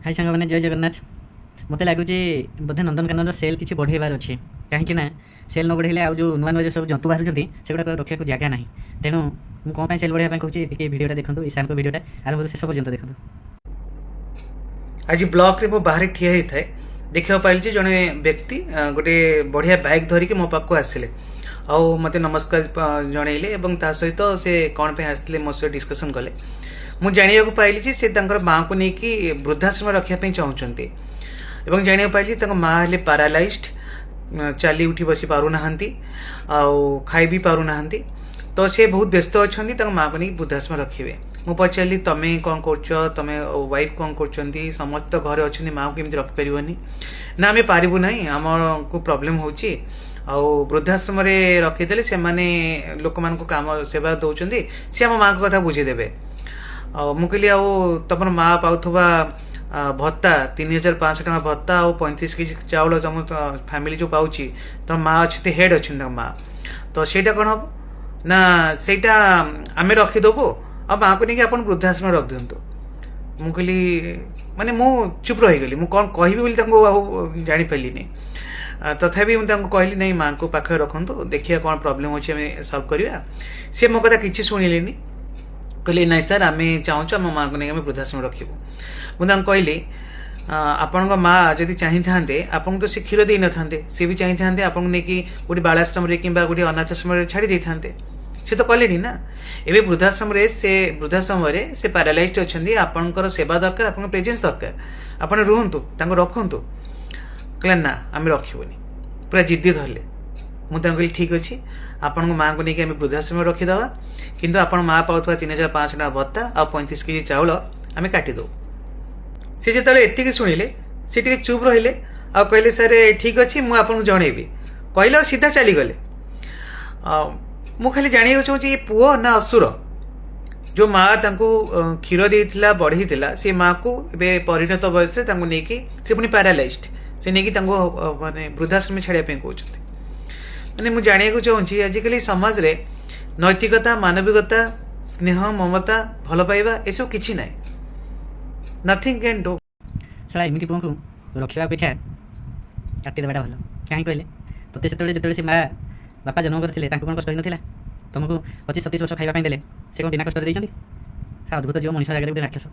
हाय सांग मैंने जय जगन्नाथ। मत लगुच बोधे नंदनकानन सेल किसी बढ़ेबार अच्छे कहीं सेल न बढ़ेले आउ जो नुआ नुआ जो सब जंतु बाहर से रखा जगह ना तेणु मुझे कौन सेल बढ़ाई कहूँ टे भिडियोटा देखो ईशान को भिडियोटा आरंभ शेष पर्यंत देखो। आज ब्लॉक रे मो बाहर ठिया होता है देखा पाइल जड़े व्यक्ति गोटे बढ़िया बाइक धरिकी मो पाक आसिले आउ मत नमस्कार जनइले सहित से कौन पे आसते मो सहित डिस्कसन कले मुझे जाना पाइली से माँ को लेकिन वृद्धाश्रम रखापी चाहते जाना पाइली माँ हेले पारालाइज्ड चली उठी बसी पारना खाई भी पारना तो से बहुत व्यस्त अच्छा माँ को लेकिन वृद्धाश्रम रखिए। मु पचारि तुम्हें कौन कर तुम वाइफ कौन कर समस्त घर अच्छा माँ को कमी रखिपारे ना आम पारू ना आम को प्रोब्लेम हो वृद्धाश्रम रखीदे से लोक मान काम सेवा दौरान सी आम माँ को कथा बुझीदे मु कहली तुम माँ पाथुवा भत्ता 3500 टका भत्ता और 35 केजी चाउल तुम फैमिली जो पाँच तुम माँ अच्छे हेड अच्छा माँ तो सेटा कौन हम ना सेटा आम रखीदेबू आ माँ को लेकिन आप वृद्धाश्रम रख दिंतु। मु कहली माने मु चुप रहीगली मु कौन कहि जापारे तथापि मुझे कहली नहीं माँ को पाखे रखु देखिए कौन प्रोब्लेम अच्छे सल्व करवा सी मो कथा किसी शुणिले कहले नहीं सर आम चाहूँ आम माँ को लेकिन वृद्धाश्रम रखू मुझे कहली आपण माँ जदि चाही था आपन तो से क्षीर दे न था सी भी चाही था आपन नहीं गोटे बालाश्रम कि गोटे अनाथाश्रम छाड़ी था से तो कले ना एवं वृद्धाश्रम वृद्धाश्रम से पारालाइज्ड अच्छा आपंकर सेवा दरकार आप प्रेजेन्स दरकार आप रुहतु रखु कहला ना आम रखनी पूरा जिद्दी धरले मुझे कहली ठीक अच्छे आपण माँ को लेकिन वृद्धाश्रम रखीदे किंतु आप माँ पाऊा 3500 टका भत्ता आ 35 केजी चाउल आम काटिदे सी जो एति शुणिले सी टे चुप रहिले आ कहले सर ठीक अच्छे मुझे आपको जनइबी कहले सीधा चलीगले। मु खाली जाना चाहूँ ये पुओ ना असुर जो माँ क्षीर देता बढ़ई से माँ को ए परिणत बयस से पुणी पारालाइज्ड से नहीं माने वृद्धाश्रम छाड़ापी कहते मैंने मुझे जाना चाहूँगी आजिकल समाज रे नैतिकता मानविकता स्नेह ममता भल पाइबा यू कि ना नथिंग कैन डू साला एमती पुओं को रखा अपेक्षा काटिदेटा भल कहीं कहले तोते से माँ बापा जन्म करते कौन कष्ट होता तुमको 25-27 वर्ष खावाई देते से कौन बिना कष्ट देते अद्भुत जीव मनुष्य जगह गोटे राक्षस।